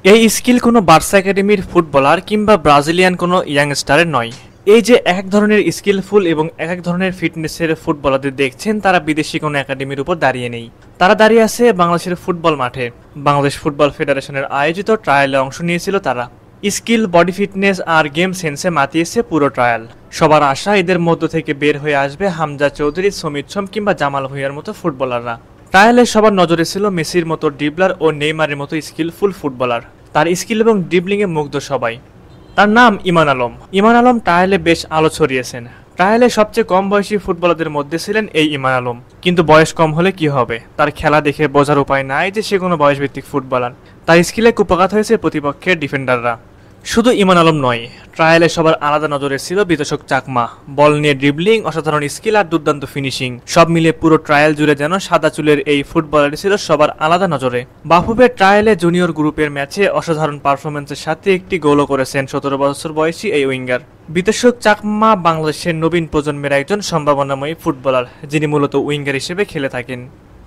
এই স্কিল কোনো বার্সা একাডেমির ফুটবলার কিংবা ব্রাজিলিয়ান কোনো ইয়াংস্টারের নয়। এই যে এক ধরনের স্কিলফুল এবং এক ধরনের ফিটনেসের ফুটবলারদের দেখছেন, তারা বিদেশি কোনো একাডেমির উপর দাঁড়িয়ে নেই। তারা দাঁড়িয়ে আছে বাংলাদেশের ফুটবল মাঠে। বাংলাদেশ ফুটবল ফেডারেশনের আয়োজিত ট্রায়ালে অংশ নিয়েছিল তারা। স্কিল, বডি ফিটনেস আর গেম সেন্সে মাতিয়েছে পুরো ট্রায়াল। সবার আশা এদের মধ্য থেকে বের হয়ে আসবে হামজা চৌধুরী, সমিত সোম কিংবা জামাল ভুঁইয়ার মতো ফুটবলাররা। ট্রায়ালে সবার নজরে ছিল মেসির মতো ড্রিবলার ও নেইমারের মতো স্কিলফুল ফুটবলার। তার স্কিল এবং ড্রিবলিংয়ে মুগ্ধ সবাই। তার নাম ইমান আলম। ইমান আলম ট্রায়ালে বেশ আলো ছড়িয়েছেন। ট্রায়ালে সবচেয়ে কম বয়সী ফুটবলারদের মধ্যে ছিলেন এই ইমান আলম। কিন্তু বয়স কম হলে কি হবে, তার খেলা দেখে বোঝার উপায় নাই যে সে কোনো বয়সভিত্তিক ফুটবলার। তার স্কিলে কুপঘাত হয়েছে প্রতিপক্ষের ডিফেন্ডাররা। শুধু ইমান আলম নয়, ট্রায়ালে সবার আলাদা নজরে ছিল বিতোষক চাকমা। বল নিয়ে ড্রিবলিং, অসাধারণ স্কিল আর দুর্দান্ত ফিনিশিং, সব মিলিয়ে পুরো ট্রায়াল জুড়ে যেন সাদা চুলের এই ফুটবলারই ছিল সবার আলাদা নজরে। বাফুফের ট্রায়ালে জুনিয়র গ্রুপের ম্যাচে অসাধারণ পারফরমেন্সের সাথে একটি গোলও করেছেন 17 বছর বয়সী এই উইঙ্গার। বিতোষক চাকমা বাংলাদেশের নবীন প্রজন্মের একজন সম্ভাবনাময়ী ফুটবলার, যিনি মূলত উইঙ্গার হিসেবে খেলে থাকেন।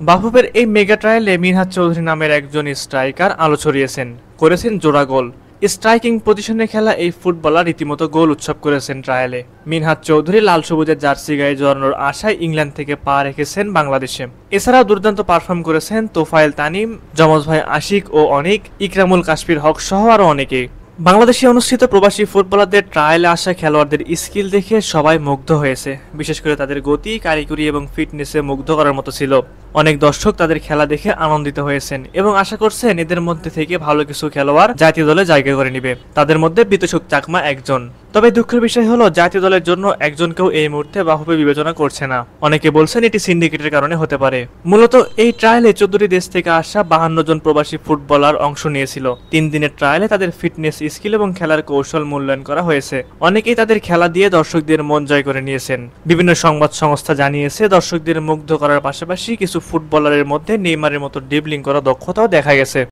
বাফুফের এই মেগা ট্রায়ালে মিনহাজ চৌধুরী নামের একজন স্ট্রাইকার আলো ছড়িয়েছেন, করেছেন জোড়া গোল। স্ট্রাইকিং পজিশনে খেলা এই ফুটবলার রীতিমতো গোল উৎসব করেছেন ট্রায়ালে। মিনহাজ চৌধুরী লাল সবুজের জার্সি গায়ে জড়ানোর আশায় ইংল্যান্ড থেকে পা রেখেছেন বাংলাদেশে। এছাড়াও দুর্দান্ত পারফর্ম করেছেন তোফায়েল তানিম, যমজ ভাই আশিক ও অনিক, ইকরামুল কাশফির হক সহ আরও অনেকে। বাংলাদেশে অনুষ্ঠিত প্রবাসী ফুটবলারদের ট্রায়ালে আসা খেলোয়াড়দের স্কিল দেখে সবাই মুগ্ধ হয়েছে। বিশেষ করে তাদের গতি, কারিগরি এবং ফিটনেসে মুগ্ধ করার মতো ছিল। অনেক দর্শক তাদের খেলা দেখে আনন্দিত হয়েছেন এবং আশা করছেন এদের মধ্যে থেকে ভালো কিছু খেলোয়াড় জাতীয় দলে জায়গা করে নেবে। তাদের মধ্যে বিতোষক চাকমা একজন। তবে দুঃখের বিষয় হলো, জাতীয় দলের জন্য একজনকেও এই মুহূর্তে বাফুফে বিবেচনা করছে না। অনেকে বলছেন এটি সিন্ডিকেটের কারণে হতে পারে। মূলত এই ট্রায়ালে 14টি দেশ থেকে আসা 52 জন প্রবাসী ফুটবলার অংশ নিয়েছিল। 3 দিনের ট্রায়ালে তাদের ফিটনেস, স্কিল এবং খেলার কৌশল মূল্যায়ন করা হয়েছে। অনেকেই তাদের খেলা দিয়ে দর্শকদের মন জয় করে নিয়েছেন। বিভিন্ন সংবাদ সংস্থা জানিয়েছে, দর্শকদের মুগ্ধ করার পাশাপাশি কিছু ফুটবলারের মধ্যে নেইমারের মতো ড্রিবলিং করা দক্ষতাও দেখা গেছে।